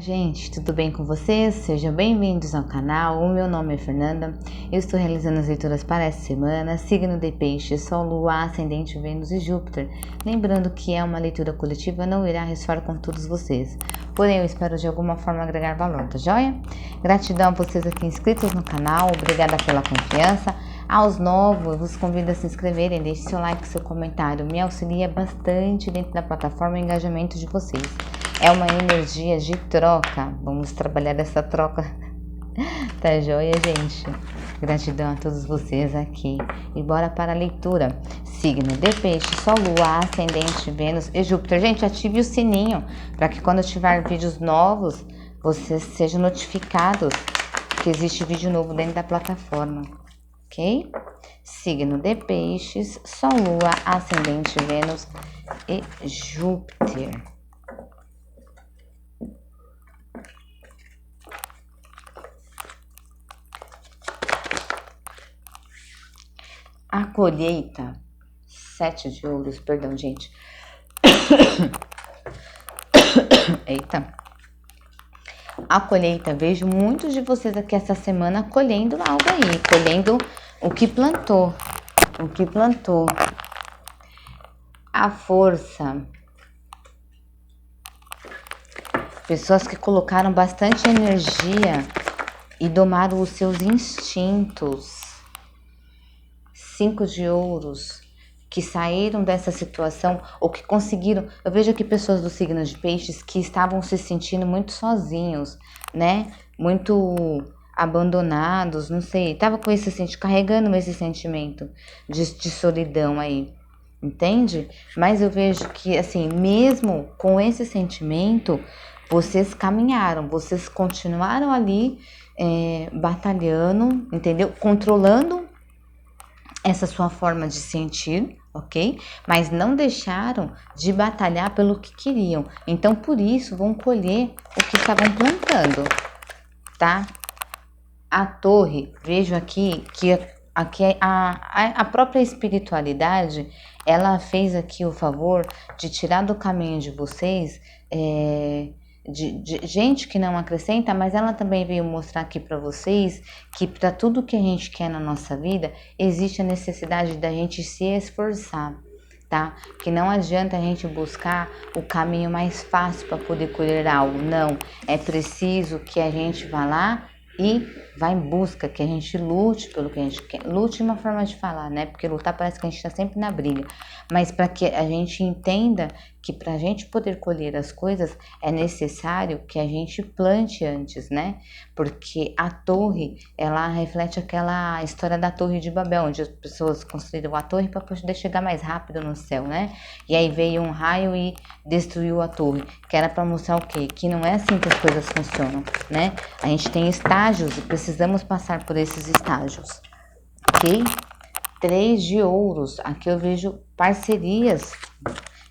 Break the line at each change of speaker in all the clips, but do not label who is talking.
Gente, tudo bem com vocês? Sejam bem-vindos ao canal. O meu nome é Fernanda. Eu estou realizando as leituras para essa semana, signo de Peixes, Sol, Lua, Ascendente, Vênus e Júpiter. Lembrando que é uma leitura coletiva, não irá ressoar com todos vocês. Porém, eu espero de alguma forma agregar valor, tá joia? Gratidão a vocês aqui inscritos no canal, obrigada pela confiança. Aos novos, eu vos convido a se inscreverem, deixe seu like, seu comentário, me auxilia bastante dentro da plataforma e engajamento de vocês. É uma energia de troca. Vamos trabalhar essa troca. Tá joia, gente? Gratidão a todos vocês aqui. E bora para a leitura. Signo de Peixe, Sol, Lua, Ascendente, Vênus e Júpiter. Gente, ative o sininho para que quando eu tiver vídeos novos, vocês sejam notificados que existe vídeo novo dentro da plataforma. Ok? Signo de Peixes, Sol, Lua, Ascendente, Vênus e Júpiter. A colheita, 7 de ouros, perdão, gente. Eita. A colheita, vejo muitos de vocês aqui essa semana colhendo algo aí, colhendo o que plantou, A força. Pessoas que colocaram bastante energia e domaram os seus instintos. 5 de ouros, que saíram dessa situação ou que conseguiram. Eu vejo aqui pessoas do signo de Peixes que estavam se sentindo muito sozinhos, né? Muito abandonados, não sei. Tava com esse sentimento, carregando esse sentimento de solidão aí, entende? Mas eu vejo que, assim, mesmo com esse sentimento, vocês caminharam, vocês continuaram ali batalhando, entendeu? Controlando essa sua forma de sentir, ok? Mas não deixaram de batalhar pelo que queriam. Então, por isso, vão colher o que estavam plantando, tá? A torre, vejo aqui que a própria espiritualidade, ela fez aqui o favor de tirar do caminho de vocês de gente que não acrescenta, mas ela também veio mostrar aqui para vocês que para tudo que a gente quer na nossa vida, existe a necessidade da gente se esforçar, tá? Que não adianta a gente buscar o caminho mais fácil para poder colher algo, não. É preciso que a gente vá lá e vá em busca, que a gente lute pelo que a gente quer. Lute é uma forma de falar, né? Porque lutar parece que a gente está sempre na briga. Mas para que a gente entenda que para a gente poder colher as coisas, é necessário que a gente plante antes, né? Porque a torre, ela reflete aquela história da Torre de Babel, onde as pessoas construíram a torre para poder chegar mais rápido no céu, né? E aí veio um raio e destruiu a torre, que era para mostrar o quê? Que não é assim que as coisas funcionam, né? A gente tem estágios e precisamos passar por esses estágios, ok? 3 de ouros, aqui eu vejo parcerias.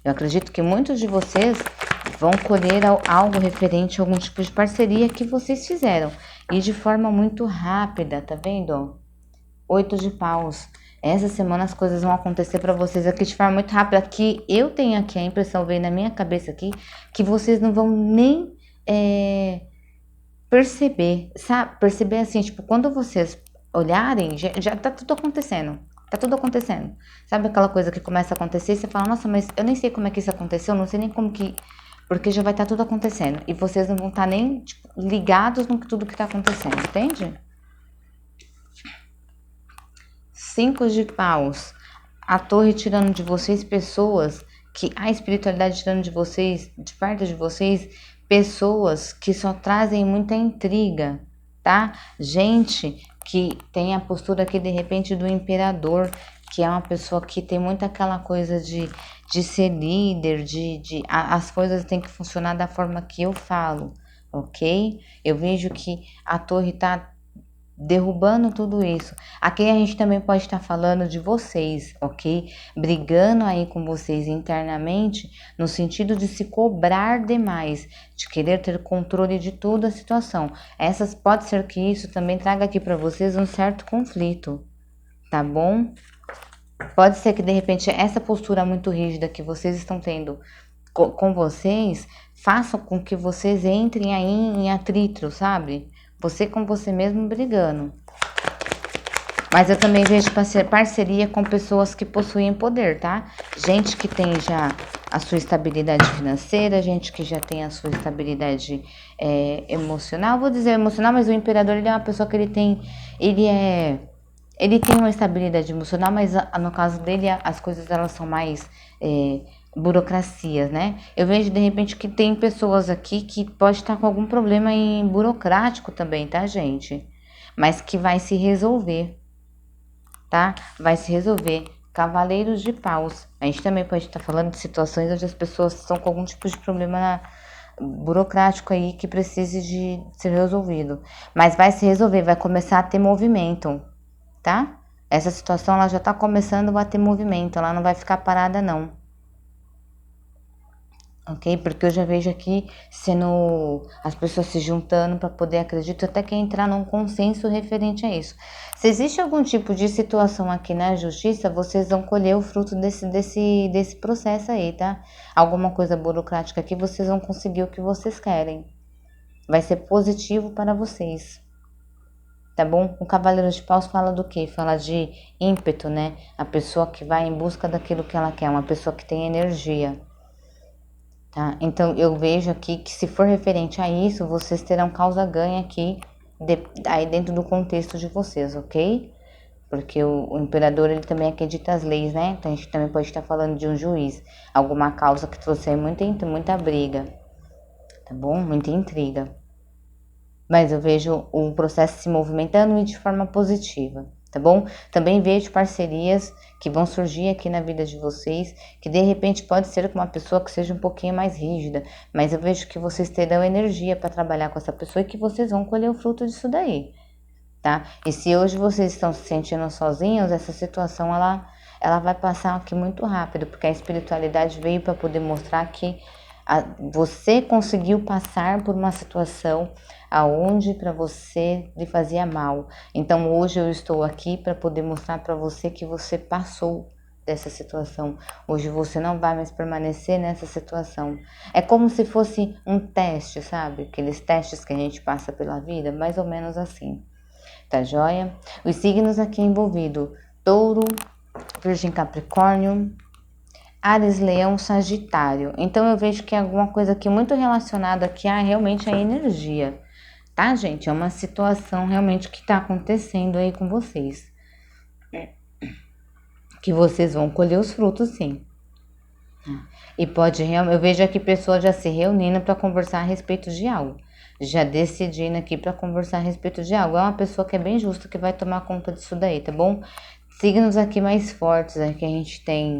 Eu acredito que muitos de vocês vão colher algo referente a algum tipo de parceria que vocês fizeram. E de forma muito rápida, tá vendo? 8 de paus. Essa semana as coisas vão acontecer para vocês aqui de forma muito rápida. Que eu tenho aqui a impressão, veio na minha cabeça aqui, que vocês não vão nem perceber, sabe? Perceber assim, tipo, quando vocês olharem, já tá tudo acontecendo. Tá tudo acontecendo. Sabe aquela coisa que começa a acontecer e você fala, nossa, mas eu nem sei como é que isso aconteceu, não sei nem como que... Porque já vai estar tudo acontecendo. E vocês não vão estar nem, tipo, ligados no que tudo que tá acontecendo, entende? 5 de paus. A torre tirando de vocês pessoas que... A espiritualidade tirando de vocês, de perto de vocês, pessoas que só trazem muita intriga, tá? Gente que tem a postura aqui, de repente, do imperador, que é uma pessoa que tem muito aquela coisa de ser líder, as coisas têm que funcionar da forma que eu falo, ok? Eu vejo que a torre tá derrubando tudo isso. Aqui a gente também pode estar falando de vocês, ok? Brigando aí com vocês internamente, no sentido de se cobrar demais, de querer ter controle de toda a situação. Pode ser que isso também traga aqui para vocês um certo conflito, tá bom? Pode ser que de repente essa postura muito rígida que vocês estão tendo com vocês façam com que vocês entrem aí em atrito, sabe? Você com você mesmo brigando. Mas eu também vejo parceria com pessoas que possuem poder, tá? Gente que tem já a sua estabilidade financeira, gente que já tem a sua estabilidade emocional. Vou dizer emocional, mas o imperador, ele é uma pessoa que ele tem uma estabilidade emocional, mas no caso dele as coisas elas são mais burocracias, né? Eu vejo de repente que tem pessoas aqui que pode estar com algum problema em burocrático também, tá, gente? Mas que vai se resolver, tá? Vai se resolver. Cavaleiros de Paus. A gente também pode estar falando de situações onde as pessoas estão com algum tipo de problema burocrático aí que precise de ser resolvido. Mas vai se resolver, vai começar a ter movimento, tá? Essa situação ela já tá começando a ter movimento, ela não vai ficar parada não. Ok? Porque eu já vejo aqui sendo as pessoas se juntando para poder, acredito até que entrar num consenso referente a isso. Se existe algum tipo de situação aqui na justiça, vocês vão colher o fruto desse processo aí, tá? Alguma coisa burocrática aqui, vocês vão conseguir o que vocês querem. Vai ser positivo para vocês. Tá bom? O Cavaleiro de Paus fala do quê? Fala de ímpeto, né? A pessoa que vai em busca daquilo que ela quer, uma pessoa que tem energia. Tá? Então, eu vejo aqui que se for referente a isso, vocês terão causa-ganha aqui, aí dentro do contexto de vocês, ok? Porque o imperador, ele também acredita as leis, né? Então, a gente também pode estar falando de um juiz. Alguma causa que trouxe aí muita briga, tá bom? Muita intriga. Mas eu vejo o processo se movimentando e de forma positiva, tá bom? Também vejo parcerias que vão surgir aqui na vida de vocês, que de repente pode ser com uma pessoa que seja um pouquinho mais rígida, mas eu vejo que vocês terão energia para trabalhar com essa pessoa e que vocês vão colher o fruto disso daí, tá? E se hoje vocês estão se sentindo sozinhos, essa situação ela vai passar aqui muito rápido, porque a espiritualidade veio para poder mostrar que você conseguiu passar por uma situação aonde para você lhe fazia mal. Então hoje eu estou aqui para poder mostrar para você que você passou dessa situação. Hoje você não vai mais permanecer nessa situação. É como se fosse um teste, sabe? Aqueles testes que a gente passa pela vida, mais ou menos assim. Tá joia? Os signos aqui envolvidos: Touro, Virgem, Capricórnio, Áries, Leão, Sagitário. Então eu vejo que é alguma coisa aqui muito relacionada aqui a realmente a energia, tá, gente? É uma situação realmente que tá acontecendo aí com vocês. Que vocês vão colher os frutos, sim. E pode realmente, eu vejo aqui pessoas já se reunindo para conversar a respeito de algo. Já decidindo aqui para conversar a respeito de algo. É uma pessoa que é bem justa que vai tomar conta disso daí, tá bom? Signos aqui mais fortes, aqui a gente tem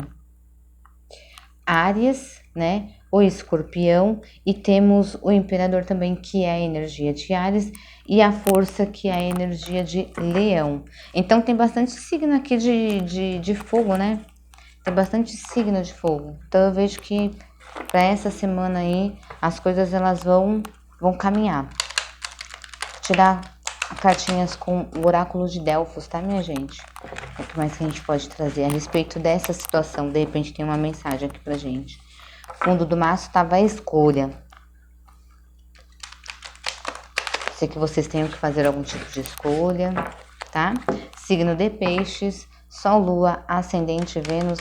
Áries, né? O Escorpião, e temos o Imperador também, que é a energia de Áries, e a Força, que é a energia de Leão. Então tem bastante signo aqui de fogo, né? Tem bastante signo de fogo. Então eu vejo que para essa semana aí as coisas elas vão caminhar. Vou tirar cartinhas com o oráculo de Delfos, tá, minha gente? O que mais que a gente pode trazer a respeito dessa situação? De repente tem uma mensagem aqui pra gente. Fundo do maço tava a escolha. Sei que vocês tenham que fazer algum tipo de escolha, tá? Signo de Peixes, Sol, Lua, Ascendente, Vênus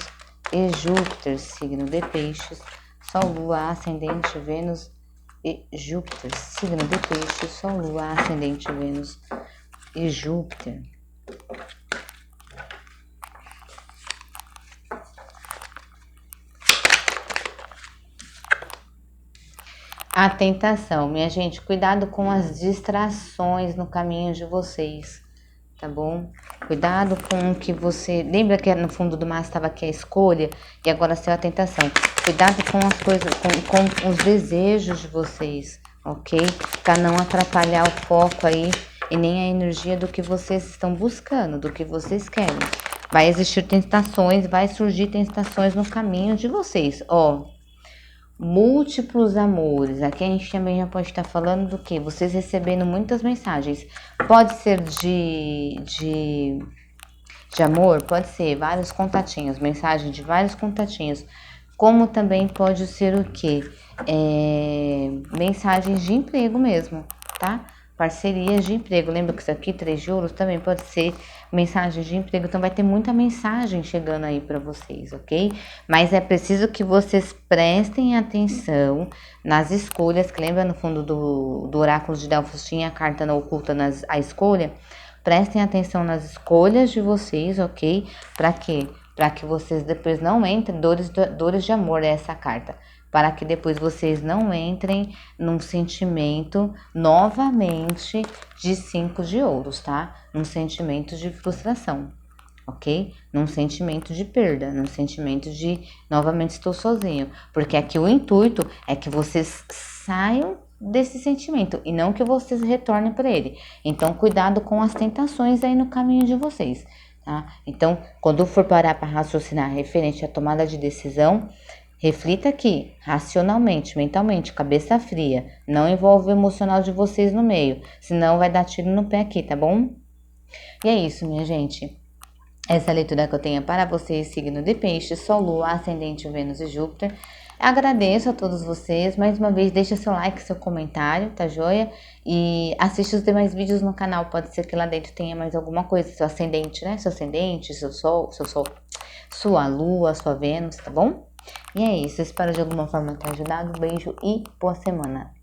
e Júpiter. Signo de Peixes, Sol, Lua, Ascendente, Vênus e Júpiter. Signo de Peixes, Sol, Lua, Ascendente, Vênus e Júpiter. A tentação, minha gente, cuidado com as distrações no caminho de vocês, tá bom? Cuidado com o que você... Lembra que no fundo do mar estava aqui a escolha e agora saiu a tentação. Cuidado com as coisas, com os desejos de vocês, ok? Pra não atrapalhar o foco aí e nem a energia do que vocês estão buscando, do que vocês querem. Vai existir tentações, vai surgir tentações no caminho de vocês, ó. Múltiplos amores. Aqui a gente também já pode estar falando do que? Vocês recebendo muitas mensagens. Pode ser de amor, pode ser vários contatinhos, mensagem de vários contatinhos. como também pode ser o quê? Mensagens de emprego mesmo, tá? Parcerias de emprego. Lembra que isso aqui, 3 de ouros, também pode ser mensagens de emprego. Então, vai ter muita mensagem chegando aí para vocês, ok? Mas é preciso que vocês prestem atenção nas escolhas, que lembra no fundo do oráculo de Delfos tinha a carta não oculta a escolha? Prestem atenção nas escolhas de vocês, ok? Para quê? Para que vocês depois não entrem, dores de amor é essa carta, para que depois vocês não entrem num sentimento novamente de 5 de ouros, tá? Num sentimento de frustração, ok? Num sentimento de perda, num sentimento de novamente estou sozinho, porque aqui o intuito é que vocês saiam desse sentimento e não que vocês retornem para ele. Então, cuidado com as tentações aí no caminho de vocês. Tá? Então, quando for parar para raciocinar referente à tomada de decisão, reflita aqui, racionalmente, mentalmente, cabeça fria. Não envolve o emocional de vocês no meio, senão vai dar tiro no pé aqui, tá bom? E é isso, minha gente. Essa é a leitura que eu tenho para vocês, signo de Peixe, Sol, Lua, Ascendente, Vênus e Júpiter. Agradeço a todos vocês, mais uma vez deixa seu like, seu comentário, tá joia? E assiste os demais vídeos no canal, pode ser que lá dentro tenha mais alguma coisa, seu ascendente, né? Seu ascendente, seu sol, sua lua, sua Vênus, tá bom? E é isso, espero de alguma forma ter ajudado, beijo e boa semana.